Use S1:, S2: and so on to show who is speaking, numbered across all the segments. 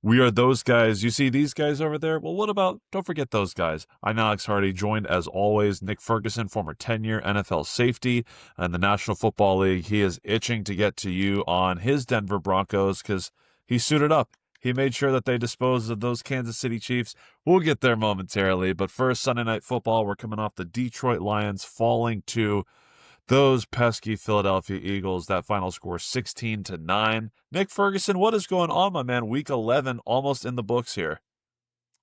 S1: We are those guys. You see these guys over there? Well, what about, don't forget those guys. I'm Alex Hardy, joined as always, Nick Ferguson, former 10-year NFL safety and the National Football League. He is itching to get to you on his Denver Broncos because he suited up. He made sure that they disposed of those Kansas City Chiefs. We'll get there momentarily. But first, Sunday Night Football, we're coming off the Detroit Lions falling to those pesky Philadelphia Eagles. That final score 16-9. Nick Ferguson, what is going on, my man? Week 11 almost in the books here.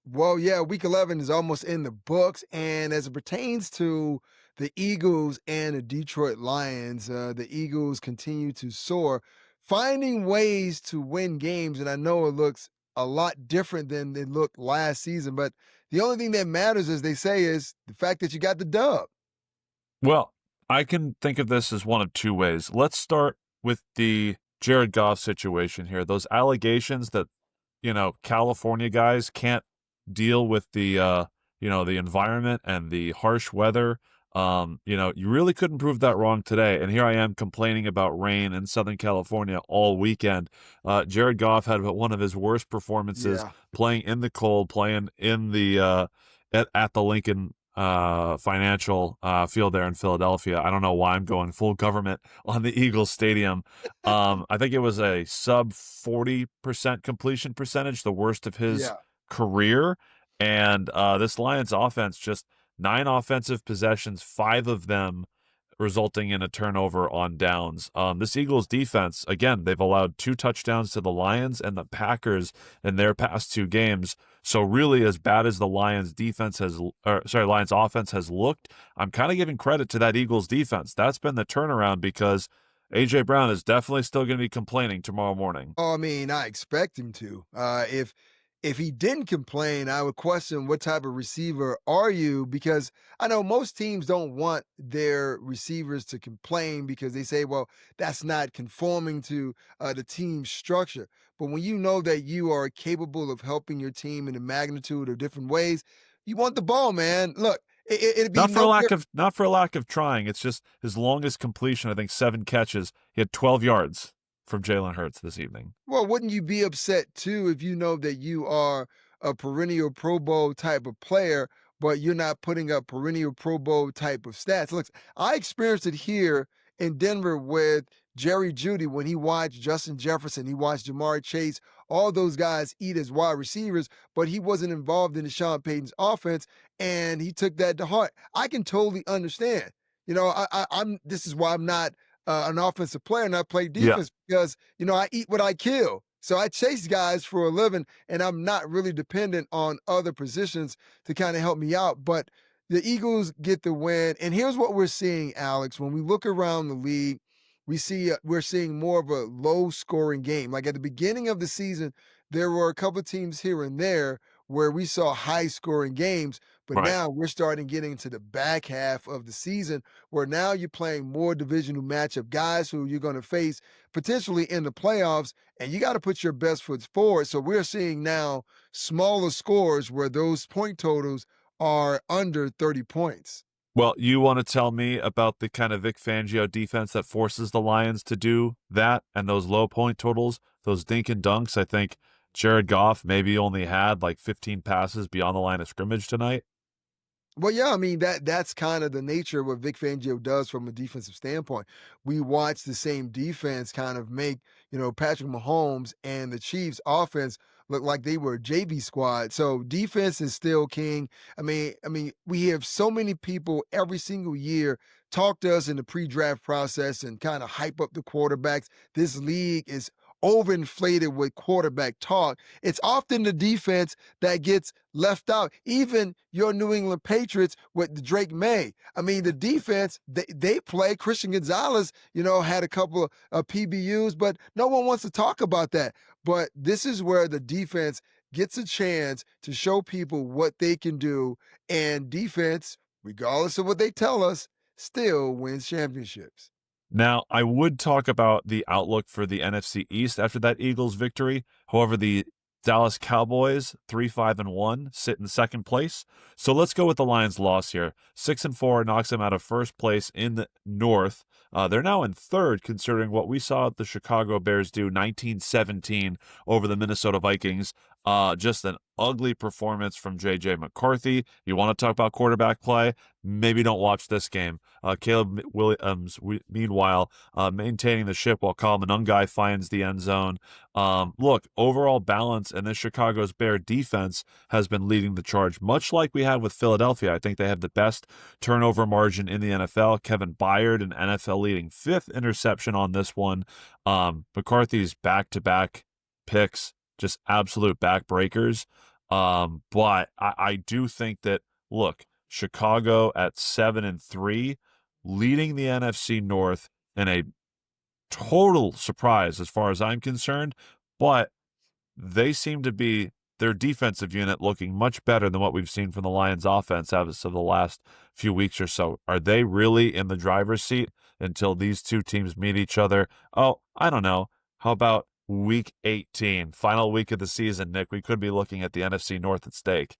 S2: Well, yeah, week 11 is almost in the books. And as it pertains to the Eagles and the Detroit Lions, the Eagles continue to soar, finding ways to win games. And I know it looks a lot different than it looked last season, but the only thing that matters, as they say, is the fact that you got the dub.
S1: Well, I can think of this as one of two ways. Let's start with the Jared Goff situation here. Those allegations that, California guys can't deal with the environment and the harsh weather. You really couldn't prove that wrong today. And here I am complaining about rain in Southern California all weekend. Jared Goff had one of his worst performances playing in the cold, playing in the at the Lincoln Financial field there in Philadelphia. I don't know why I'm going full government on the Eagles Stadium. I think it was a sub 40% completion percentage, the worst of his career. And this Lions offense, just 9 offensive possessions, 5 of them resulting in a turnover on downs. This Eagles defense, again, they've allowed 2 touchdowns to the Lions and the Packers in their past 2 games. So really, as bad as the Lions offense has looked, I'm kind of giving credit to that Eagles defense. That's been the turnaround because A.J. Brown is definitely still going to be complaining tomorrow morning.
S2: Oh, I mean, I expect him to. If he didn't complain, I would question what type of receiver are you? Because I know most teams don't want their receivers to complain because they say, well, that's not conforming to the team structure. But when you know that you are capable of helping your team in a magnitude of different ways, you want the ball, man. Look, it'd be
S1: not for a lack of trying. It's just his longest completion, I think 7 catches. He had 12 yards from Jalen Hurts this evening.
S2: Well, wouldn't you be upset too if you know that you are a perennial Pro Bowl type of player, but you're not putting up perennial Pro Bowl type of stats? Look, I experienced it here in Denver with Jerry Jeudy when he watched Justin Jefferson, he watched Jamar Chase, all those guys eat as wide receivers, but he wasn't involved in the Sean Payton's offense, and he took that to heart. I can totally understand. I'm. This is why I'm not an offensive player and I play defense because, I eat what I kill. So I chase guys for a living and I'm not really dependent on other positions to kind of help me out. But the Eagles get the win. And here's what we're seeing, Alex. When we look around the league, we're seeing more of a low scoring game. Like at the beginning of the season, there were a couple of teams here and there where we saw high scoring games. But now we're starting getting into the back half of the season where now you're playing more divisional matchup guys who you're going to face potentially in the playoffs, and you got to put your best foot forward. So we're seeing now smaller scores where those point totals are under 30 points.
S1: Well, you want to tell me about the kind of Vic Fangio defense that forces the Lions to do that and those low point totals, those dink and dunks? I think Jared Goff maybe only had like 15 passes beyond the line of scrimmage tonight.
S2: Well, yeah, I mean, that's kind of the nature of what Vic Fangio does from a defensive standpoint. We watch the same defense kind of make, Patrick Mahomes and the Chiefs offense look like they were a JV squad. So defense is still king. I mean, we have so many people every single year talk to us in the pre-draft process and kind of hype up the quarterbacks. This league is overinflated with quarterback talk. It's often the defense that gets left out. Even your New England Patriots with the Drake May. I mean, the defense, they play. Christian Gonzalez, had a couple of PBUs, but no one wants to talk about that. But this is where the defense gets a chance to show people what they can do. And defense, regardless of what they tell us, still wins championships.
S1: Now, I would talk about the outlook for the NFC East after that Eagles victory. However, the Dallas Cowboys, 3-5-1, sit in second place. So let's go with the Lions' loss here. 6-4 knocks them out of first place in the North. They're now in third, considering what we saw the Chicago Bears do 19-17 over the Minnesota Vikings. Just an ugly performance from J.J. McCarthy. You want to talk about quarterback play? Maybe don't watch this game. Caleb Williams, meanwhile, maintaining the ship while Kyle Monangai finds the end zone. Look, overall balance, and this Chicago's Bear defense has been leading the charge, much like we had with Philadelphia. I think they have the best turnover margin in the NFL. Kevin Byard, an NFL-leading 5th interception on this one. McCarthy's back-to-back picks, just absolute backbreakers. But I do think that, look, Chicago at 7-3, leading the NFC North in a total surprise as far as I'm concerned, but they seem to be, their defensive unit, looking much better than what we've seen from the Lions offense as of the last few weeks or so. Are they really in the driver's seat until these two teams meet each other? Oh, I don't know. How about week 18, final week of the season, Nick? We could be looking at the NFC North at stake.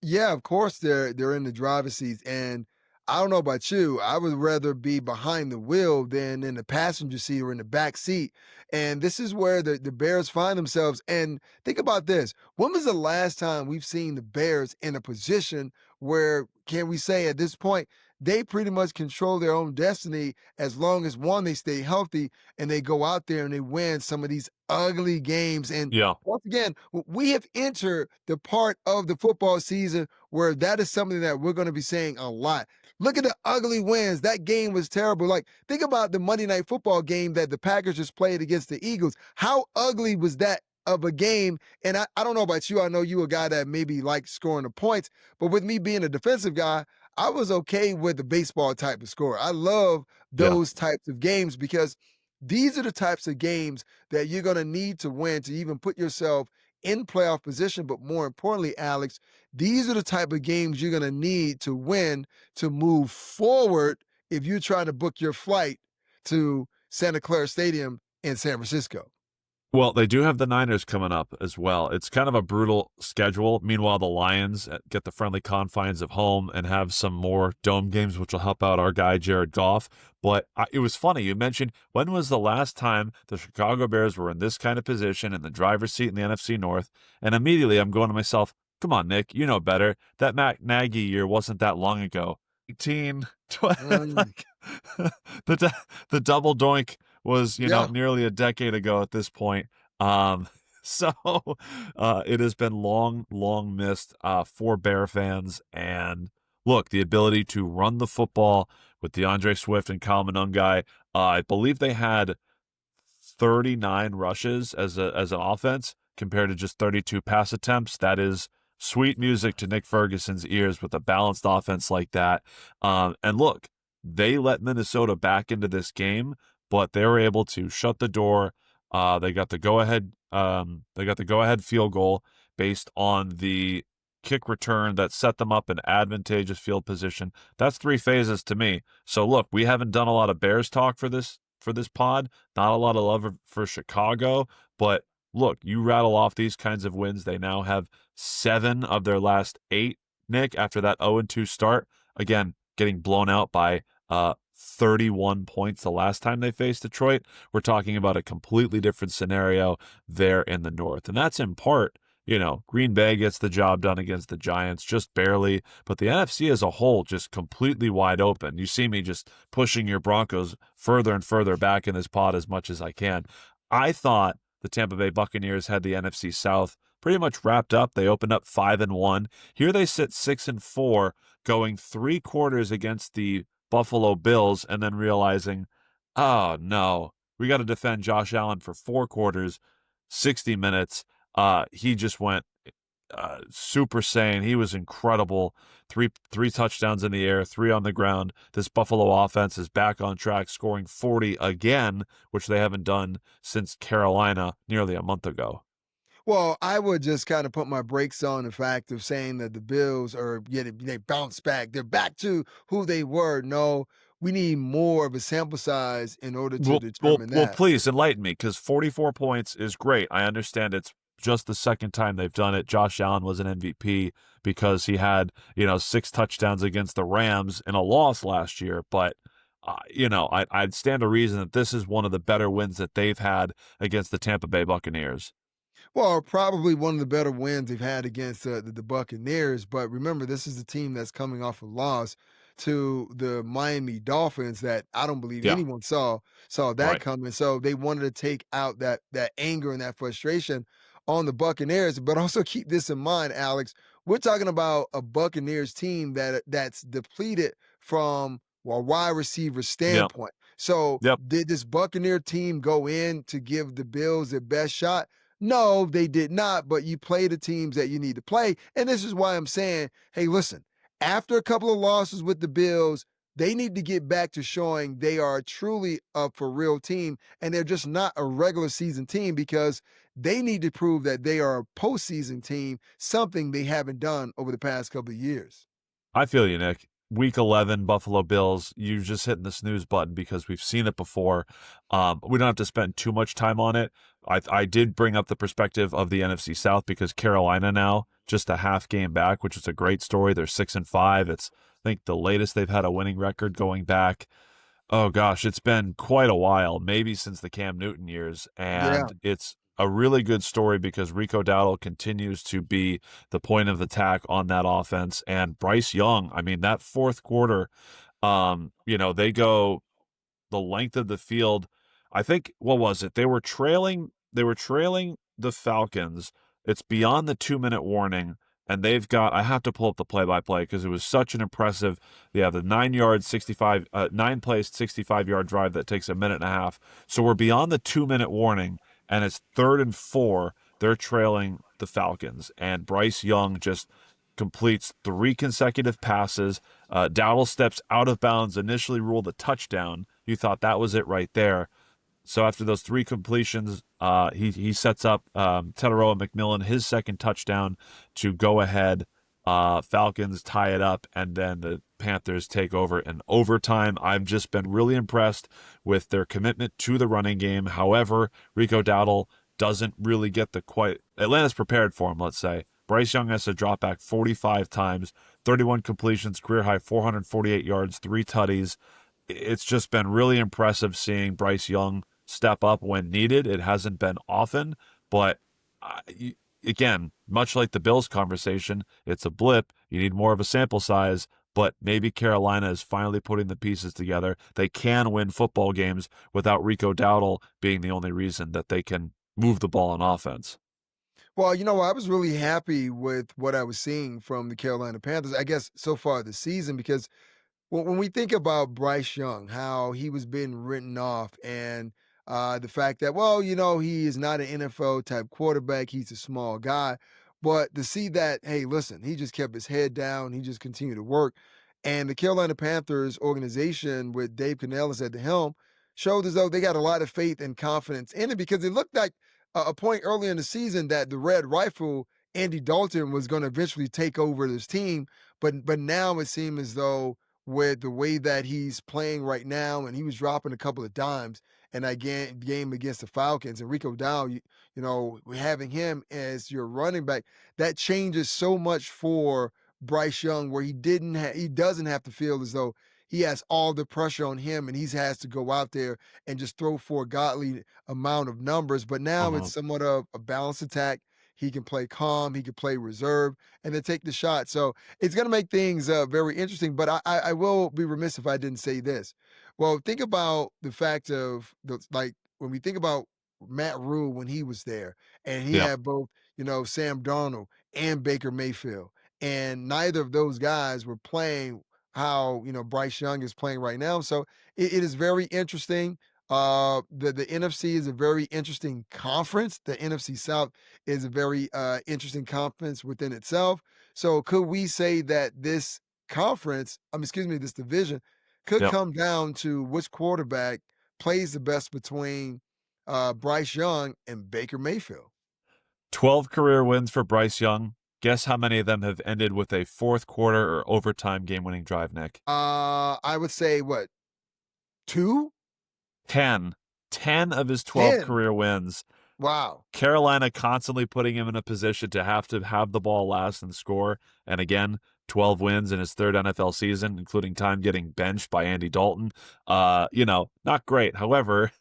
S2: Yeah, of course they're in the driver's seat, and I don't know about you, I would rather be behind the wheel than in the passenger seat or in the back seat. And this is where the Bears find themselves. And think about this: when was the last time we've seen the Bears in a position where, can we say at this point, they pretty much control their own destiny as long as, one, they stay healthy and they go out there and they win some of these ugly games. And
S1: Yeah.
S2: once again, we have entered the part of the football season where that is something that we're going to be saying a lot. Look at the ugly wins. That game was terrible. Like, think about the Monday Night Football game that the Packers just played against the Eagles. How ugly was that of a game? And I don't know about you. I know you a guy that maybe likes scoring the points, but with me being a defensive guy, I was okay with the baseball type of score. I love
S1: Yeah.
S2: those types of games because these are the types of games that you're going to need to win to even put yourself in playoff position. But more importantly, Alex, these are the type of games you're going to need to win to move forward if you're trying to book your flight to Santa Clara Stadium in San Francisco.
S1: Well, they do have the Niners coming up as well. It's kind of a brutal schedule. Meanwhile, the Lions get the friendly confines of home and have some more dome games, which will help out our guy, Jared Goff. But it was funny. You mentioned, when was the last time the Chicago Bears were in this kind of position in the driver's seat in the NFC North? And immediately I'm going to myself, come on, Nick, you know better. That Matt Nagy year wasn't that long ago. 18, 20, like, the double doink was,
S2: Yeah.
S1: nearly a decade ago at this point. So it has been long missed for Bear fans. And look, the ability to run the football with DeAndre Swift and Kyle Monangai, I believe they had 39 rushes as an offense compared to just 32 pass attempts. That is sweet music to Nick Ferguson's ears with a balanced offense like that. And look, they let Minnesota back into this game, but they were able to shut the door. They got the go-ahead. They got the go-ahead field goal based on the kick return that set them up in advantageous field position. That's 3 phases to me. So look, we haven't done a lot of Bears talk for this pod. Not a lot of love for Chicago, but look, you rattle off these kinds of wins. They now have 7 of their last 8, Nick, after that 0-2 start. Again, getting blown out by 31 points the last time they faced Detroit. We're talking about a completely different scenario there in the North. And that's in part, Green Bay gets the job done against the Giants, just barely, but the NFC as a whole just completely wide open. You see me just pushing your Broncos further and further back in this pod as much as I can. I thought the Tampa Bay Buccaneers had the NFC South pretty much wrapped up. They opened up 5-1. Here they sit 6-4, going 3 quarters against the Buffalo Bills and then realizing, oh no, we got to defend Josh Allen for 4 quarters, 60 minutes. He just went Super Saiyan. He was incredible. Three touchdowns in the air, 3 on the ground. This Buffalo offense is back on track, scoring 40 again, which they haven't done since Carolina nearly a month ago.
S2: Well, I would just kind of put my brakes on the fact of saying that the Bills are they bounce back. They're back to who they were. No, we need more of a sample size in order to determine
S1: Well,
S2: that.
S1: please enlighten me, because 44 points is great. I understand it's just the second time they've done it. Josh Allen was an MVP because he had, 6 touchdowns against the Rams in a loss last year. But I'd stand to reason that this is one of the better wins that they've had against the Tampa Bay Buccaneers.
S2: Well, probably one of the better wins they've had against the Buccaneers. But remember, this is a team that's coming off a loss to the Miami Dolphins that I don't believe
S1: Yeah,
S2: anyone saw that
S1: right.
S2: coming. So they wanted to take out that anger and that frustration on the Buccaneers. But also keep this in mind, Alex. We're talking about a Buccaneers team that's depleted from a wide receiver
S1: Yep,
S2: standpoint. So
S1: yep.
S2: did this Buccaneer team go in to give the Bills their best shot? No, they did not, but you play the teams that you need to play. And this is why I'm saying, hey, listen, after a couple of losses with the Bills, they need to get back to showing they are truly a for real team and they're just not a regular season team because they need to prove that they are a postseason team, something they haven't done over the past couple of years.
S1: I feel you, Nick. Week 11, Buffalo Bills, you're just hitting the snooze button because we've seen it before. We don't have to spend too much time on it. I did bring up the perspective of the NFC South because Carolina now, just a half game back, which is a great story. They're 6-5. It's, I think, the latest they've had a winning record going back. Oh gosh, it's been quite a while, maybe since the Cam Newton years,
S2: Yeah.
S1: and it's a really good story because Rico Dowdle continues to be the point of attack on that offense, and Bryce Young. I mean, that fourth quarter, they go the length of the field. I think what was it? They were trailing the Falcons. It's beyond the 2-minute warning, and they've got. I have to pull up the play-by-play because it was such an impressive. Yeah, the 9 play 65-yard drive that takes a minute and a half. So we're beyond the 2-minute warning, and it's 3rd and 4. They're trailing the Falcons, and Bryce Young just completes 3 consecutive passes. Dowdle steps out of bounds, initially ruled a touchdown. You thought that was it right there. So after those 3 completions, he sets up Teteroa McMillan his second touchdown to go ahead. Falcons tie it up, and then the Panthers take over in overtime. I've just been really impressed with their commitment to the running game. However, Rico Dowdle doesn't really get the quite. Atlanta's prepared for him, let's say. Bryce Young has to drop back 45 times, 31 completions, career high 448 yards, 3 tutties. It's just been really impressive seeing Bryce Young step up when needed. It hasn't been often, but again, much like the Bills conversation, it's a blip. You need more of a sample size, but maybe Carolina is finally putting the pieces together. They can win football games without Rico Dowdle being the only reason that they can move the ball on offense.
S2: Well, I was really happy with what I was seeing from the Carolina Panthers, I guess, so far this season, because when we think about Bryce Young, how he was being written off, and the fact that, well, he is not an NFL type quarterback, he's a small guy. But to see that, hey, listen, he just kept his head down, he just continued to work. And the Carolina Panthers organization with Dave Canellis at the helm showed as though they got a lot of faith and confidence in it because it looked like a point earlier in the season that the Red Rifle, Andy Dalton, was going to eventually take over this team. But now it seems as though with the way that he's playing right now, and he was dropping a couple of dimes in that game against the Falcons, and Rico Dowdle, having him as your running back, that changes so much for Bryce Young, where he doesn't have to feel as though he has all the pressure on him, and he has to go out there and just throw for a godly amount of numbers. But now it's
S1: Uh-huh.
S2: somewhat of a balanced attack. He can play calm, he can play reserve, and then take the shot. So it's going to make things very interesting. But I will be remiss if I didn't say this. Well, think about the fact of like when we think about Matt Rule when he was there, and he
S1: Yeah.
S2: had both Sam Darnold and Baker Mayfield, and neither of those guys were playing how Bryce Young is playing right now. So it is very interesting. The NFC is a very interesting conference. The NFC South is a very interesting conference within itself. So could we say that this conference, excuse me, this division could
S1: Yep.
S2: come down to which quarterback plays the best between Bryce Young and Baker Mayfield?
S1: 12 career wins for Bryce Young. Guess how many of them have ended with a fourth quarter or overtime game-winning drive, Nick?
S2: I would say what, two?
S1: 10. 10 of his 12
S2: 10.
S1: career wins.
S2: Wow.
S1: Carolina constantly putting him in a position to have the ball last and score. And again, 12 wins in his third NFL season, including time getting benched by Andy Dalton. Not great. However,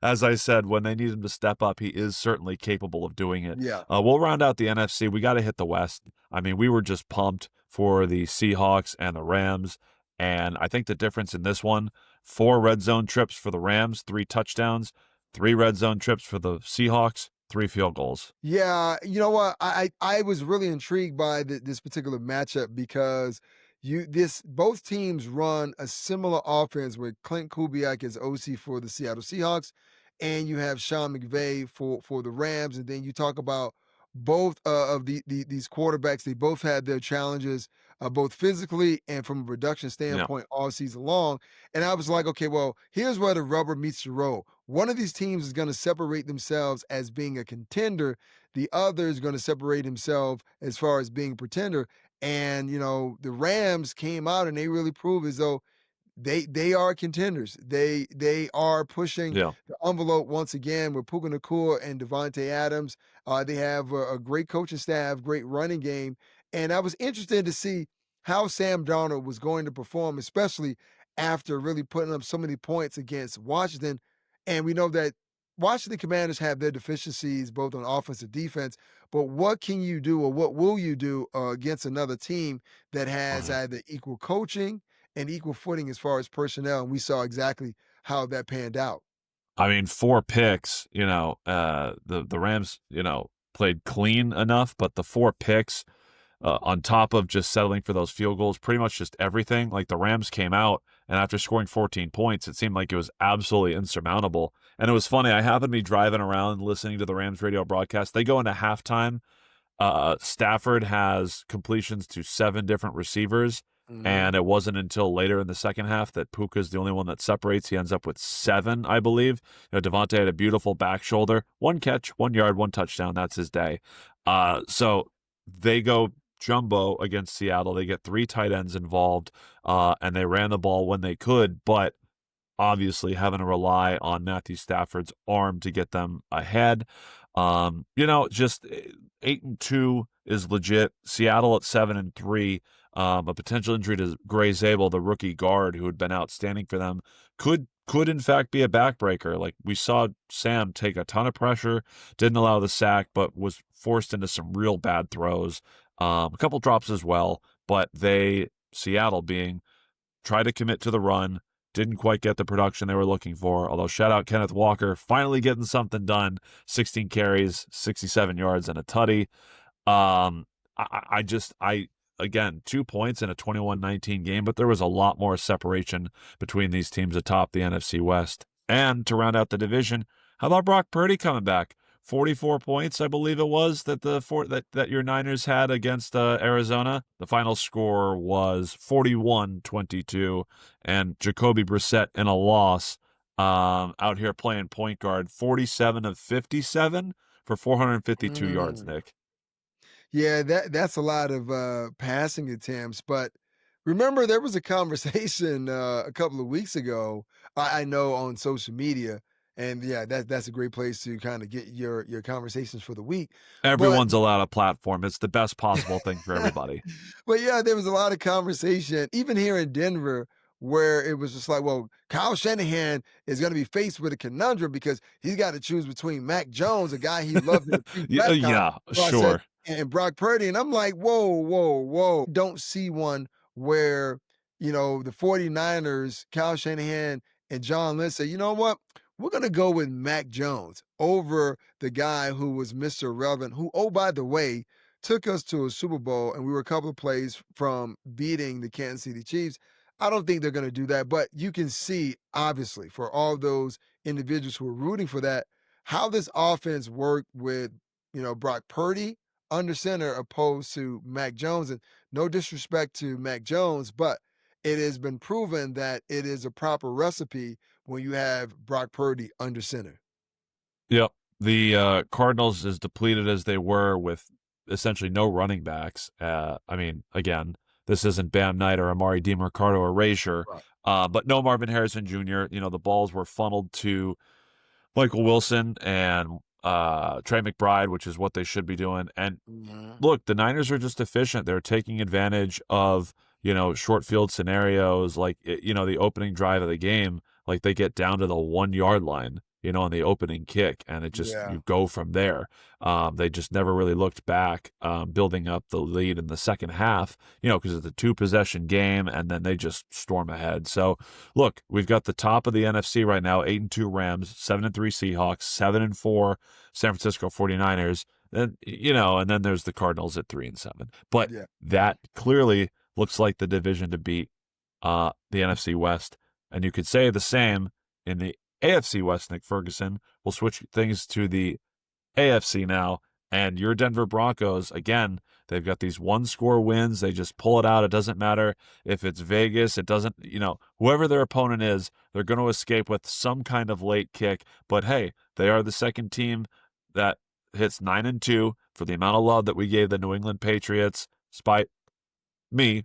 S1: as I said, when they need him to step up, he is certainly capable of doing it.
S2: Yeah.
S1: We'll round out the NFC. We got to hit the West. I mean, we were just pumped for the Seahawks and the Rams. And I think the difference in this one, 4 red zone trips for the Rams, 3 touchdowns, 3 red zone trips for the Seahawks, 3 field goals.
S2: Yeah, you know what? I was really intrigued by this particular matchup because both teams run a similar offense with Clint Kubiak as OC for the Seattle Seahawks, and you have Sean McVay for the Rams, and then you talk about both of these quarterbacks. They both had their challenges, both physically and from a production
S1: Yeah.
S2: standpoint all season long. And I was like, okay, well, here's where the rubber meets the road. One of these teams is going to separate themselves as being a contender. The other is going to separate himself as far as being a pretender. And, the Rams came out and they really proved as though they are contenders. They are pushing
S1: Yeah.
S2: the envelope once again with Puka Nacua and Devontae Adams. They have a great coaching staff, great running game, and I was interested to see how Sam Darnold was going to perform, especially after really putting up so many points against Washington. And we know that Washington Commanders have their deficiencies both on offense and defense. But what can you do, or what will you do against another team that has
S1: Right.
S2: either equal coaching and equal footing as far as personnel? And we saw exactly how that panned out.
S1: I mean, 4 picks, the Rams, played clean enough, but the 4 picks, on top of just settling for those field goals, pretty much just everything. Like the Rams came out, and after scoring 14 points, it seemed like it was absolutely insurmountable. And it was funny. I happened to be driving around listening to the Rams radio broadcast. They go into halftime. Stafford has completions to 7 different receivers.
S2: Mhm.
S1: And it wasn't until later in the second half that Puka's the only one that separates. He ends up with 7, I believe. Devontae had a beautiful back shoulder, 1 catch, 1 yard, 1 touchdown. That's his day. So they go jumbo against Seattle. They get 3 tight ends involved, and they ran the ball when they could, but obviously having to rely on Matthew Stafford's arm to get them ahead. Just 8-2 is legit. Seattle at 7-3. A potential injury to Gray Zabel, the rookie guard who had been outstanding for them, could in fact be a backbreaker. Like we saw Sam take a ton of pressure, didn't allow the sack, but was forced into some real bad throws. A couple drops as well, but Seattle being, tried to commit to the run, didn't quite get the production they were looking for. Although shout out Kenneth Walker, finally getting something done. 16 carries, 67 yards, and a tutty. Again, 2 points in a 21-19 game, but there was a lot more separation between these teams atop the NFC West. And to round out the division, how about Brock Purdy coming back? 44 points, I believe it was, that your Niners had against Arizona. The final score was 41-22, and Jacoby Brissett in a loss, out here playing point guard, 47 of 57 for 452 yards,
S2: Mm.
S1: Nick.
S2: Yeah, that's a lot of passing attempts. But remember, there was a conversation a couple of weeks ago. I know on social media, and yeah, that's a great place to kind of get your conversations for the week. But
S1: Everyone's allowed a platform. It's the best possible thing for everybody.
S2: but yeah, there was a lot of conversation, even here in Denver, where it was just like, well, Kyle Shanahan is going to be faced with a conundrum because he's got to choose between Mac Jones, a guy he loved in the
S1: Yeah,
S2: pre-draft
S1: yeah,
S2: process,
S1: sure.
S2: and Brock Purdy. And I'm like, whoa, whoa, whoa. Don't see one where, the 49ers, Kyle Shanahan and John Lynch say, you know what? We're going to go with Mac Jones over the guy who was Mr. Relevant, who, oh, by the way, took us to a Super Bowl, and we were a couple of plays from beating the Kansas City Chiefs. I don't think they're going to do that, but you can see, obviously, for all those individuals who are rooting for that, how this offense worked with, Brock Purdy under center opposed to Mac Jones. And no disrespect to Mac Jones, but it has been proven that it is a proper recipe when you have Brock Purdy under center.
S1: Yep. The Cardinals, as depleted as they were with essentially no running backs. I mean, again, this isn't Bam Knight or Amari DiMercado or Erasure,
S2: Right.
S1: but no Marvin Harrison Jr. The balls were funneled to Michael Wilson and Trey McBride, which is what they should be doing. And
S2: Mhm.
S1: look, the Niners are just efficient. They're taking advantage of, short field scenarios like, the opening drive of the game. Like they get down to the 1 yard line, on the opening kick, and it just,
S2: Yeah.
S1: you go from there. They just never really looked back, building up the lead in the second half, because it's a 2 possession game, and then they just storm ahead. So, look, we've got the top of the NFC right now, 8-2 Rams, 7-3 Seahawks, 7-4 San Francisco 49ers. And then there's the Cardinals at 3-7. But
S2: Yeah.
S1: that clearly looks like the division to beat, the NFC West. And you could say the same in the AFC West, Nick Ferguson. We'll switch things to the AFC now. And your Denver Broncos, again, they've got these 1-score wins. They just pull it out. It doesn't matter if it's Vegas. It doesn't, whoever their opponent is, they're going to escape with some kind of late kick. But hey, they are the second team that hits 9-2 for the amount of love that we gave the New England Patriots, despite me
S2: Yeah.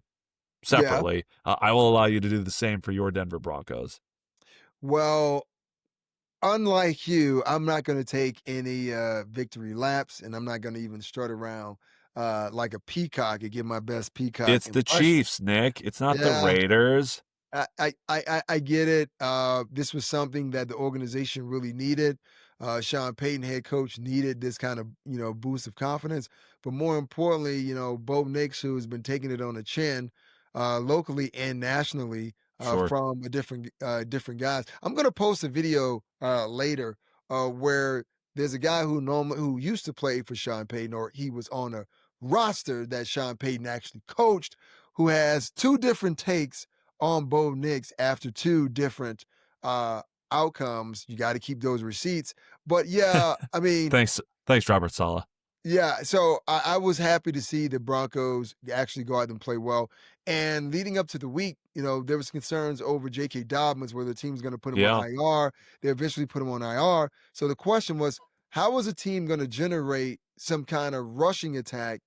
S1: separately. I will allow you to do the same for your Denver Broncos.
S2: Well, unlike you, I'm not gonna take any, victory laps, and I'm not gonna even strut around, like a peacock and give my best peacock
S1: It's the
S2: impression.
S1: Chiefs, Nick. It's not the
S2: Yeah.
S1: Raiders.
S2: I get it. This was something that the organization really needed. Sean Payton, head coach, needed this kind of boost of confidence. But more importantly, Bo Nix, who has been taking it on the chin, locally and nationally,
S1: Sure.
S2: from a different guys. I'm gonna post a video later where there's a guy who used to play for Sean Payton, or he was on a roster that Sean Payton actually coached, who has two different takes on Bo Nix after two different uh, outcomes. You got to keep those receipts. But yeah, I mean,
S1: Thanks, Robert Saleh.
S2: yeah. So I was happy to see the Broncos actually go out and play well. And leading up to the week, there was concerns over J.K. Dobbins, whether the team's going to put him on
S1: Yeah,
S2: IR. They eventually put him on IR. So the question was, how was a team going to generate some kind of rushing attack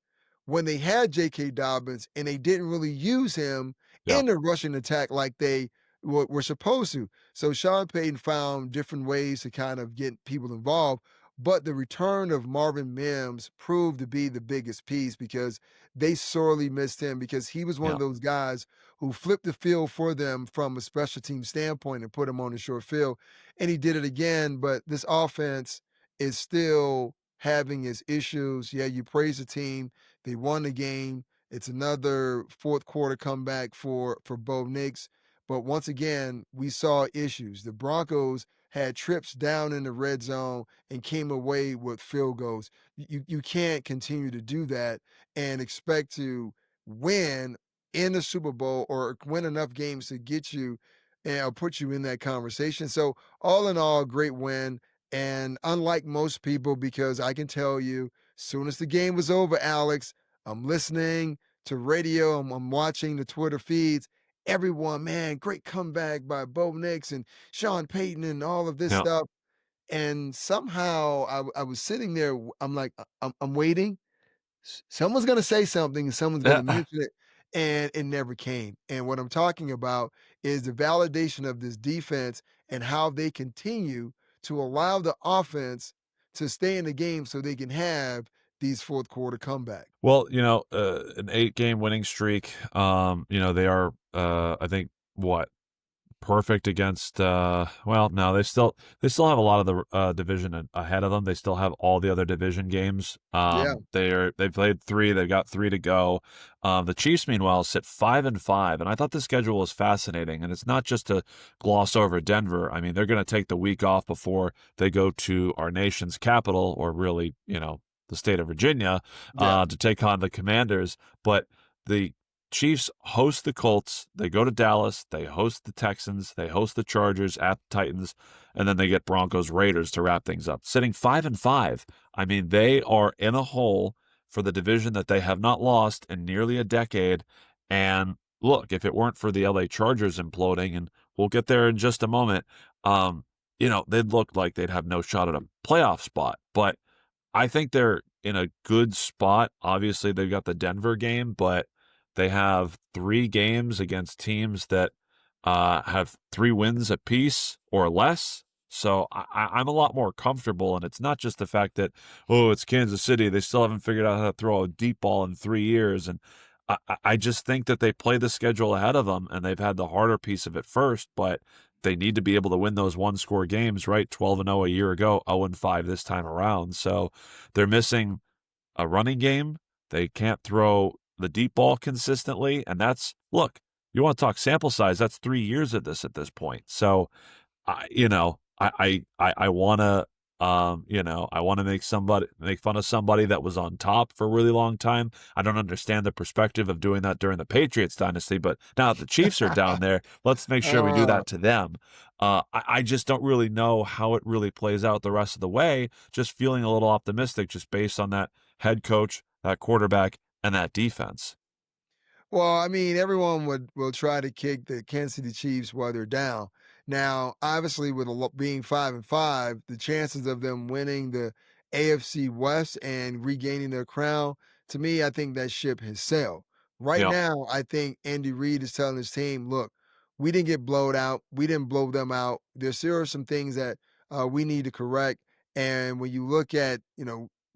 S2: when they had J.K. Dobbins and they didn't really use him
S1: yeah,
S2: in the rushing attack like they were supposed to? So Sean Payton found different ways to kind of get people involved. But the return of Marvin Mims proved to be the biggest piece because they sorely missed him, because he was one
S1: yeah,
S2: of those guys who flipped the field for them from a special team standpoint and put him on the short field. And he did it again, but this offense is still having its issues. Yeah, you praise the team. They won the game. It's another fourth quarter comeback for Bo Nix. But once again, we saw issues. The Broncos had trips down in the red zone and came away with field goals. You can't continue to do that and expect to win in the Super Bowl or win enough games to get you and put you in that conversation. So all in all, great win. And unlike most people, because I can tell you, soon as the game was over, Alex, I'm listening to radio, I'm watching the Twitter feeds. Everyone, man, great comeback by Bo Nix and Sean Payton and all of this
S1: yeah.
S2: stuff. And somehow I was sitting there, I'm like, I'm waiting. Someone's gonna say something and someone's gonna mention it, and it never came. And what I'm talking about is the validation of this defense and how they continue to allow the offense to stay in the game so they can have these fourth quarter comebacks.
S1: Well, an 8-game winning streak. They are, I think, what, perfect against, well, no, they still have a lot of the division ahead of them. They still have all the other division games.
S2: Yeah,
S1: They've played 3, they've got 3 to go. The Chiefs, meanwhile, sit 5-5, and I thought the schedule was fascinating. And it's not just to gloss over Denver. I mean, they're going to take the week off before they go to our nation's capital, or really, the state of Virginia,
S2: yeah,
S1: to take on the Commanders. But the Chiefs host the Colts. They go to Dallas. They host the Texans. They host the Chargers at the Titans, and then they get Broncos Raiders to wrap things up. Sitting 5-5. I mean, they are in a hole for the division that they have not lost in nearly a decade. And look, if it weren't for the LA Chargers imploding, and we'll get there in just a moment, they'd look like they'd have no shot at a playoff spot. But I think they're in a good spot. Obviously, they've got the Denver game, but they have 3 games against teams that have 3 wins apiece or less. So I'm a lot more comfortable, and it's not just the fact that, oh, it's Kansas City. They still haven't figured out how to throw a deep ball in 3 years. And I just think that they play the schedule ahead of them, and they've had the harder piece of it first, but they need to be able to win those one-score games, right? 12-0 a year ago, 0-5 this time around. So they're missing a running game. They can't throw the deep ball consistently. And that's, look, you want to talk sample size, that's 3 years of this at this point. So I want to, I want to make fun of somebody that was on top for a really long time. I don't understand the perspective of doing that during the Patriots dynasty, but now that the Chiefs are down there, let's make sure we do
S2: Uh,
S1: that to them. I just don't really know how it really plays out the rest of the way. Just feeling a little optimistic just based on that head coach, that quarterback, and that defense.
S2: Well, I mean, everyone will try to kick the Kansas City Chiefs while they're down. Now, obviously, with being 5-5, the chances of them winning the AFC West and regaining their crown, to me, I think that ship has sailed. Right
S1: Yeah,
S2: now, I think Andy Reid is telling his team, "Look, we didn't get blowed out. We didn't blow them out. There still are some things that we need to correct." And when you look at,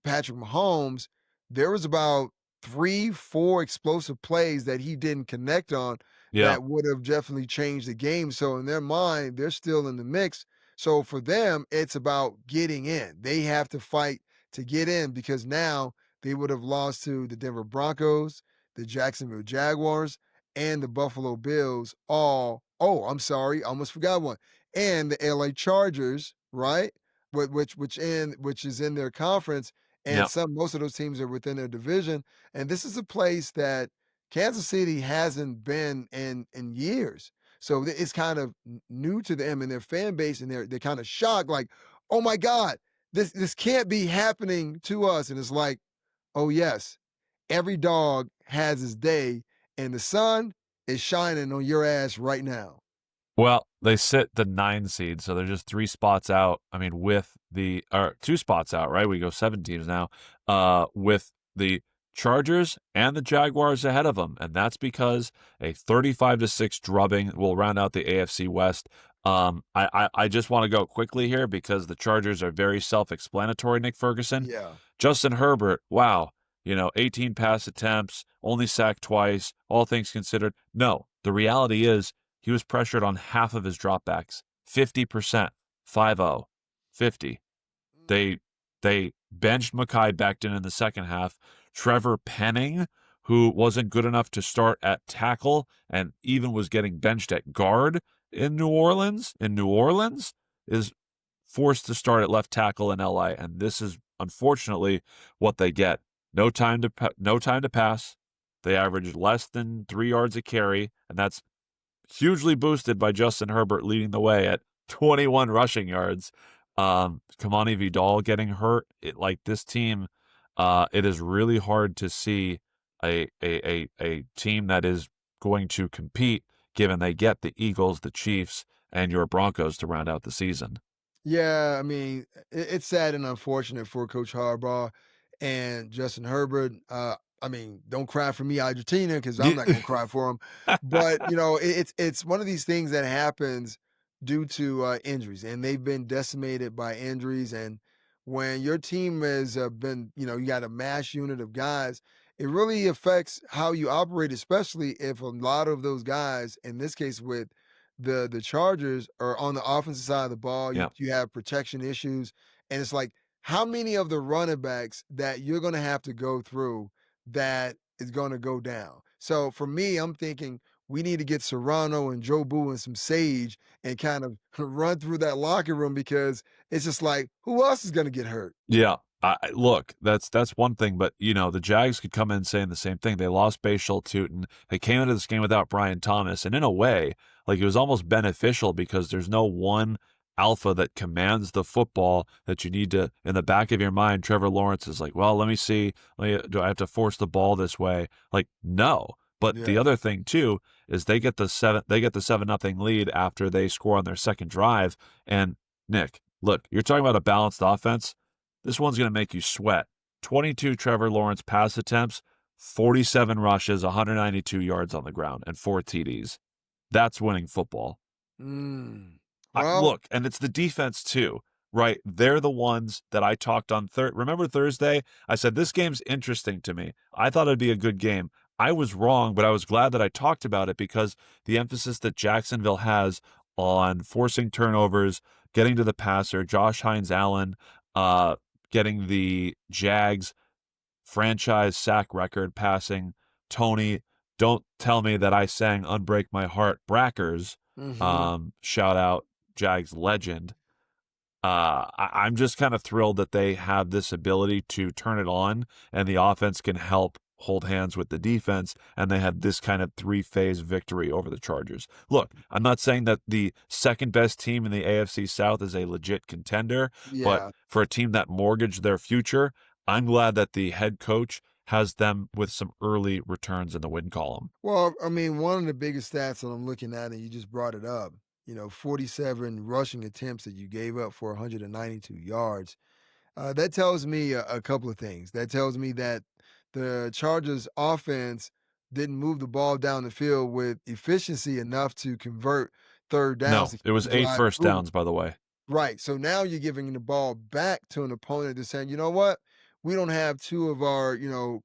S2: Patrick Mahomes, there was about 3, 4 explosive plays that he didn't connect on
S1: yeah.
S2: that would have definitely changed the game. So in their mind, they're still in the mix. So for them, it's about getting in. They have to fight to get in because now they would have lost to the Denver Broncos, the Jacksonville Jaguars, and the Buffalo Bills all. Oh, I'm sorry, I almost forgot one. And the LA Chargers, right? Which is in their conference, and
S1: Yeah.
S2: most of those teams are within their division. And this is a place that Kansas City hasn't been in years. So it's kind of new to them and their fan base, and they're kind of shocked, like, oh my God, this can't be happening to us. And it's like, oh yes, every dog has his day, and the sun is shining on your ass right now.
S1: Well, they sit the 9 seed, so they're just 3 spots out. I mean, or 2 spots out, right? We go 7 teams now, with the Chargers and the Jaguars ahead of them, and that's because a 35-6 drubbing will round out the AFC West. I just want to go quickly here because the Chargers are very self-explanatory, Nick Ferguson.
S2: Yeah.
S1: Justin Herbert, wow, 18 pass attempts, only sacked twice, all things considered. No, the reality is he was pressured on half of his dropbacks, 50%, 5-0, 50. They they benched Mekhi Becton in the second half. Trevor Penning, who wasn't good enough to start at tackle and even was getting benched at guard in New Orleans, is forced to start at left tackle in LA, and this is unfortunately what they get. No time to pass. They averaged less than 3 yards a carry, and that's hugely boosted by Justin Herbert leading the way at 21 rushing yards. Kamani Vidal getting hurt. This team, it is really hard to see a team that is going to compete given they get the Eagles, the Chiefs, and your Broncos to round out the season.
S2: Yeah, I mean, it's sad and unfortunate for Coach Harbaugh and Justin Herbert. I mean, don't cry for me, Argentina, because I'm not gonna cry for him. But it's one of these things that happens due to injuries, and they've been decimated by injuries. And when your team has been, you got a mass unit of guys, it really affects how you operate, especially if a lot of those guys, in this case with the Chargers, are on the offensive side of the ball. You
S1: Yeah.
S2: you have protection issues, and it's like how many of the running backs that you're going to have to go through that is going to go down. So for me, I'm thinking we need to get Serrano and Joe Boo and some Sage and kind of run through that locker room because it's just like who else is going to get hurt?
S1: Yeah. Look, that's one thing, but the Jags could come in saying the same thing. They lost Bashal Tutin. They came into this game without Brian Thomas, and in a way, like it was almost beneficial because there's no one alpha that commands the football that you need to in the back of your mind. Trevor Lawrence is like, well, let me see. Do I have to force the ball this way? Like, no. But the
S2: Yeah.
S1: other thing too is they get the 7-0 lead after they score on their second drive. And Nick, look, you're talking about a balanced offense. This one's going to make you sweat. 22 Trevor Lawrence pass attempts, 47 rushes, 192 yards on the ground, and 4 TDs. That's winning football.
S2: Mm. Well,
S1: Look, and it's the defense too, right? They're the ones that I talked on Remember Thursday? I said this game's interesting to me. I thought it'd be a good game. I was wrong, but I was glad that I talked about it because the emphasis that Jacksonville has on forcing turnovers, getting to the passer, Josh Hines Allen, uh, getting the Jags franchise sack record passing. Tony, don't tell me that I sang Unbreak My Heart Brackers.
S2: mhm.
S1: Shout out Jags legend. I'm just kind of thrilled that they have this ability to turn it on and the offense can help hold hands with the defense, and they had this kind of three-phase victory over the Chargers. Look, I'm not saying that the second best team in the AFC South is a legit contender, but
S2: Yeah.
S1: for a team that mortgaged their future, I'm glad that the head coach has them with some early returns in the win column.
S2: Well, I mean, one of the biggest stats that I'm looking at, and you just brought it up, 47 rushing attempts that you gave up for 192 yards. That tells me a couple of things. That tells me that the Chargers offense didn't move the ball down the field with efficiency enough to convert third downs
S1: No,
S2: to
S1: it
S2: keep
S1: was
S2: the
S1: eight
S2: drive
S1: first
S2: moving.
S1: downs, by the way.
S2: Right. So now you're giving the ball back to an opponent that's saying, you know what? We don't have two of our,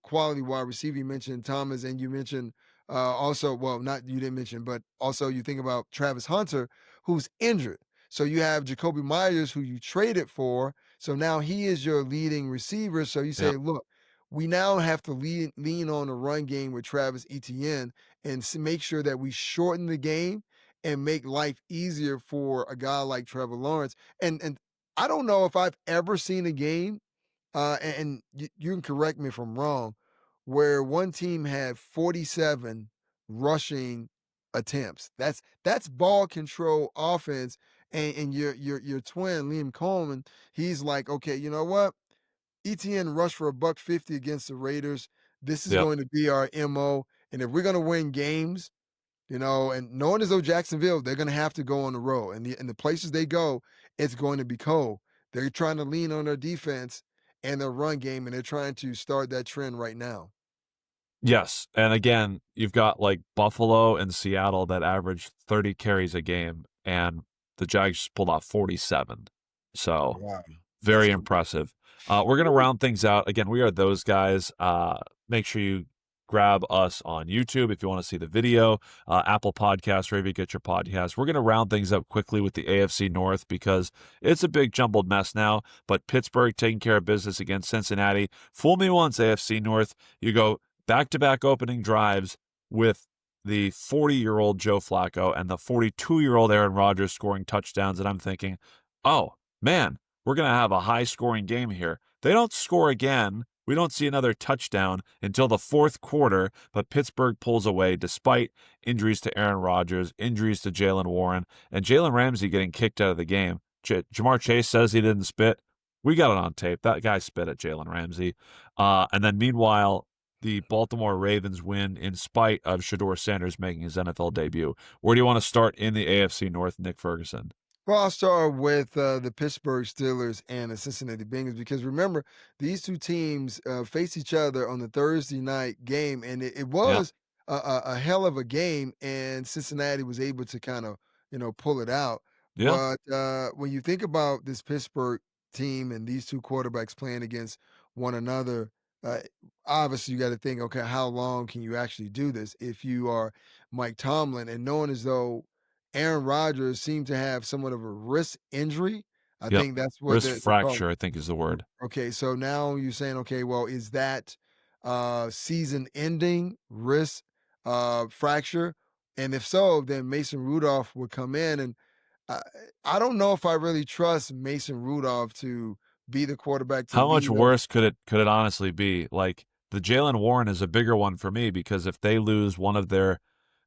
S2: quality wide receiver. You mentioned Thomas and you mentioned also, well, not you didn't mention, but also you think about Travis Hunter, who's injured. So you have Jacoby Myers, who you traded for. So now he is your leading receiver. So you say,
S1: Yep.
S2: look, we now have to lean on the run game with Travis Etienne and make sure that we shorten the game and make life easier for a guy like Trevor Lawrence. And I don't know if I've ever seen a game, and you can correct me if I'm wrong, where one team had 47 rushing attempts. That's ball control offense. And your twin Liam Coleman, he's like, okay, you know what? ETN rushed for a buck 50 against the Raiders. This is
S1: Yep.
S2: going to be our MO. And if we're going to win games, and knowing as though Jacksonville, they're gonna have to go on the road, and the places they go, it's going to be cold. They're trying to lean on their defense and their run game, and they're trying to start that trend right now.
S1: Yes, and again, you've got like Buffalo and Seattle that average 30 carries a game, and the Jags just pulled off 47. So
S2: Wow, that's
S1: very
S2: cool.
S1: impressive. We're going to round things out. Again, we are those guys. Make sure you grab us on YouTube if you want to see the video, Apple Podcasts, wherever you get your podcasts. We're going to round things up quickly with the AFC North because it's a big jumbled mess now, but Pittsburgh taking care of business against Cincinnati. Fool me once, AFC North. You go back-to-back opening drives with the 40-year-old Joe Flacco and the 42-year-old Aaron Rodgers scoring touchdowns, and I'm thinking, oh, man, we're going to have a high scoring game here. They don't score again. We don't see another touchdown until the fourth quarter, but Pittsburgh pulls away despite injuries to Aaron Rodgers, injuries to Jalen Warren, and Jalen Ramsey getting kicked out of the game. Jamar Chase says he didn't spit. We got it on tape. That guy spit at Jalen Ramsey. And then meanwhile, the Baltimore Ravens win in spite of Shador Sanders making his NFL debut. Where do you want to start in the AFC North, Nick Ferguson?
S2: Well, I'll start with the Pittsburgh Steelers and the Cincinnati Bengals because remember, these two teams face each other on the Thursday night game, and it
S1: Yeah.
S2: was a hell of a game, and Cincinnati was able to kind of, pull it out.
S1: Yeah.
S2: But when you think about this Pittsburgh team and these two quarterbacks playing against one another, uh, obviously you got to think, okay, how long can you actually do this if you are Mike Tomlin and knowing as though Aaron Rodgers seemed to have somewhat of a wrist injury. I
S1: Yep.
S2: think that's what
S1: Wrist
S2: they're calling.
S1: fracture, I think is the word.
S2: Okay, so now you're saying, okay, well, is that season-ending wrist fracture? And if so, then Mason Rudolph would come in, and I, I don't know if I really trust Mason Rudolph to be the quarterback to
S1: How much
S2: lead us.
S1: worse could it honestly be? Like the Jalen Warren is a bigger one for me because if they lose one of their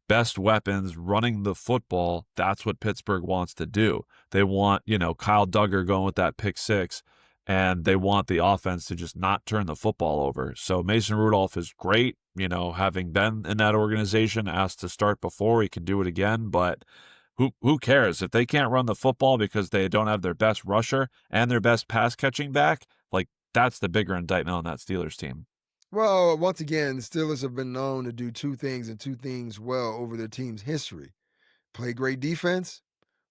S1: best weapons running the football, that's what Pittsburgh wants to do. They want, Kyle Duggar going with that pick six, and they want the offense to just not turn the football over. So Mason Rudolph is great, having been in that organization, asked to start before, he can do it again, but who cares? If they can't run the football because they don't have their best rusher and their best pass catching back, like that's the bigger indictment on that Steelers team.
S2: Well, once again, the Steelers have been known to do two things and two things well over their team's history: play great defense,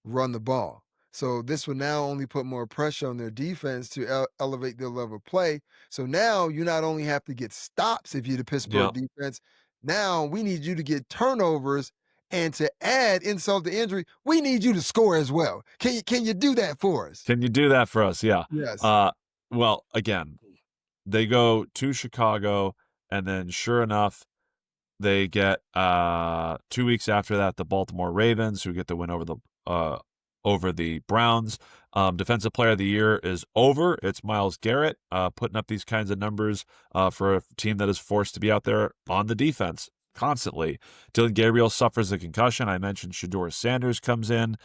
S2: run the ball. So this will now only put more pressure on their defense to elevate their level of play. So now you not only have to get stops if you're the
S1: Yeah.
S2: Pittsburgh defense, now we need you to get turnovers, and to add insult to injury, we need you to score as well. Can you do that for us?
S1: Can you do that for us? Yeah.
S2: Yes.
S1: Uh, well, again, they go to Chicago, and then sure enough, they get 2 weeks after that the Baltimore Ravens, who get the win over the Browns. Defensive Player of the Year is over. It's Myles Garrett putting up these kinds of numbers for a team that is forced to be out there on the defense constantly. Dylan Gabriel suffers a concussion. I mentioned Shador Sanders comes in.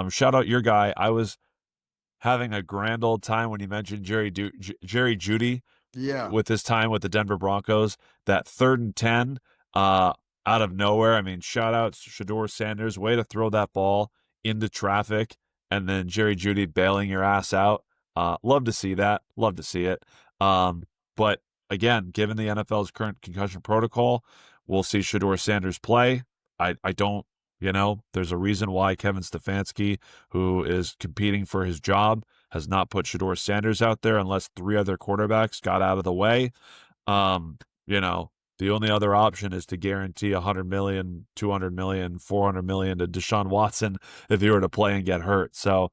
S1: Shout out your guy. I was having a grand old time when you mentioned Jerry Jeudy
S2: Yeah.
S1: with his time with the Denver Broncos. That 3rd and 10 uh, out of nowhere. I mean, shout out Shador Sanders, way to throw that ball into traffic, and then Jerry Jeudy bailing your ass out. Love to see that. Love to see it. But again, given the NFL's current concussion protocol, we'll see Shador Sanders play. I don't, there's a reason why Kevin Stefanski, who is competing for his job, has not put Shador Sanders out there unless 3 other quarterbacks got out of the way. You know, the only other option is to guarantee 100 million, 200 million, 400 million to Deshaun Watson if he were to play and get hurt. So,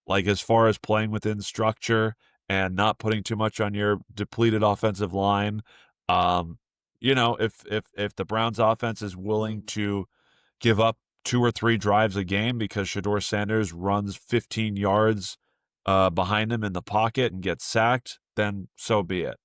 S1: like as far as playing within structure and not putting too much on your depleted offensive line, if the Browns offense is willing to give up 2 or 3 drives a game because Shador Sanders runs 15 yards behind him in the pocket and gets sacked, then so be it.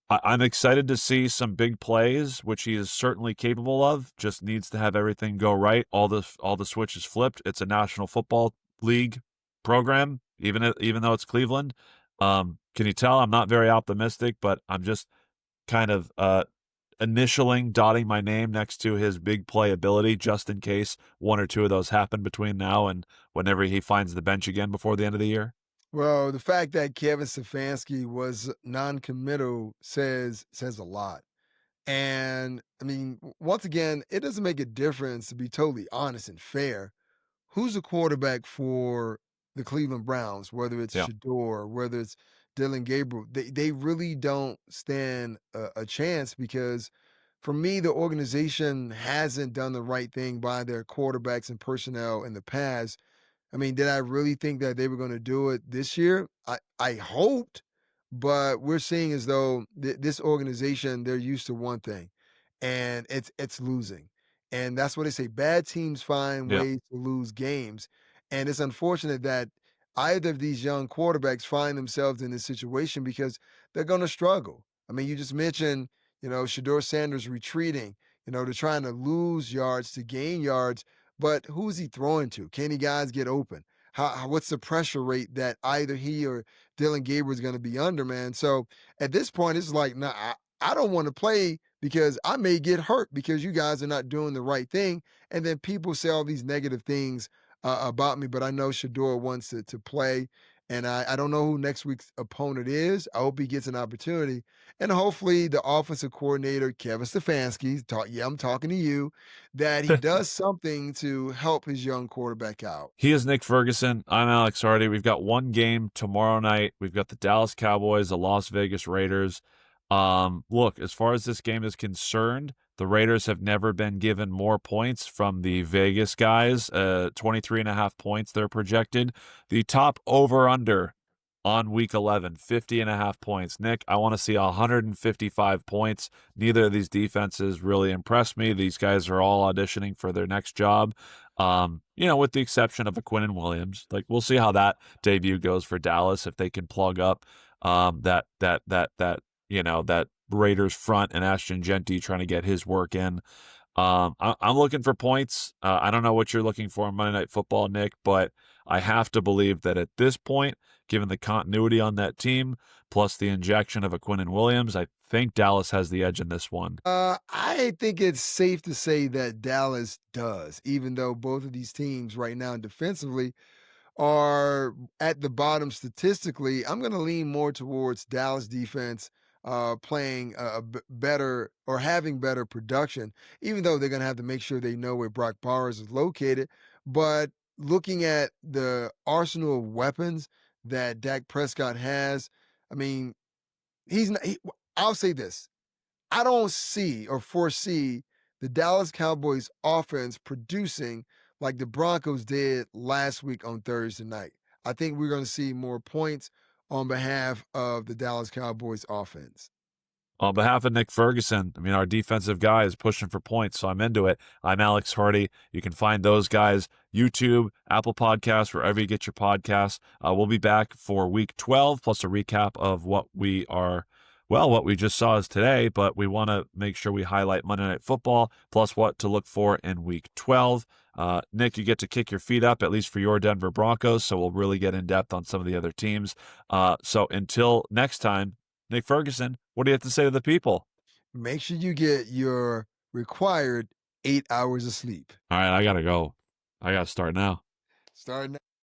S1: I'm excited to see some big plays, which he is certainly capable of. Just needs to have everything go right. All the switches flipped. It's a National Football League program, even though it's Cleveland. Can you tell I'm not very optimistic, but I'm just kind of initialing, dotting my name next to his big play ability, just in case 1 or 2 of those happen between now and whenever he finds the bench again before the end of the year.
S2: Well, the fact that Kevin Stefanski was non-committal says a lot. And I mean, once again, it doesn't make a difference, to be totally honest and fair, who's the quarterback for the Cleveland Browns, whether it's
S1: Yeah.
S2: Shador, whether it's Dylan Gabriel. They really don't stand a chance because for me, the organization hasn't done the right thing by their quarterbacks and personnel in the past. I mean, did I really think that they were gonna do it this year? I hoped, but we're seeing as though this organization, they're used to one thing, and it's losing. And that's what they say, bad teams find
S1: Yeah.
S2: ways to lose games. And it's unfortunate that either of these young quarterbacks find themselves in this situation because they're gonna struggle. I mean, you just mentioned, Shador Sanders retreating, they're trying to lose yards to gain yards, but who's he throwing to? Can any guys get open? What's the pressure rate that either he or Dylan Gabriel is going to be under, man? So at this point, it's like, nah, I don't want to play because I may get hurt because you guys are not doing the right thing. And then people say all these negative things about me, but I know Shador wants to play. And I don't know who next week's opponent is. I hope he gets an opportunity. And hopefully the offensive coordinator, Kevin Stefanski, I'm talking to you, that he does something to help his young quarterback out.
S1: He is Nick Ferguson. I'm Alex Hardy. We've got one game tomorrow night. We've got the Dallas Cowboys, the Las Vegas Raiders. Look, as far as this game is concerned, the Raiders have never been given more points from the Vegas guys. 23.5 points they're projected. The top over-under on week 11, 50.5 points. Nick, I want to see 155 points. Neither of these defenses really impressed me. These guys are all auditioning for their next job. With the exception of a Quinnen Williams. Like, we'll see how that debut goes for Dallas if they can plug up that Raiders front and Ashton Genty trying to get his work in. I'm looking for points. I don't know what you're looking for in Monday Night Football, Nick, but I have to believe that at this point, given the continuity on that team, plus the injection of a Quinnen Williams, I think Dallas has the edge in this one.
S2: I think it's safe to say that Dallas does, even though both of these teams right now defensively are at the bottom statistically. I'm going to lean more towards Dallas defense. playing better or having better production, even though they're going to have to make sure they know where Brock Bowers is located. But looking at the arsenal of weapons that Dak Prescott has, I mean, he's not, I'll say this. I don't see or foresee the Dallas Cowboys offense producing like the Broncos did last week on Thursday night. I think we're going to see more points on behalf of the Dallas Cowboys offense.
S1: On behalf of Nick Ferguson, I mean, our defensive guy is pushing for points, so I'm into it. I'm Alex Hardy. You can find those guys, YouTube, Apple Podcasts, wherever you get your podcasts. We'll be back for Week 12, plus a recap of what we just saw is today, but we want to make sure we highlight Monday Night Football, plus what to look for in Week 12. Nick, you get to kick your feet up, at least for your Denver Broncos, so we'll really get in depth on some of the other teams. So until next time, Nick Ferguson, what do you have to say to the people?
S2: Make sure you get your required 8 hours of sleep.
S1: All right, I got to go. I got to start now.
S2: Starting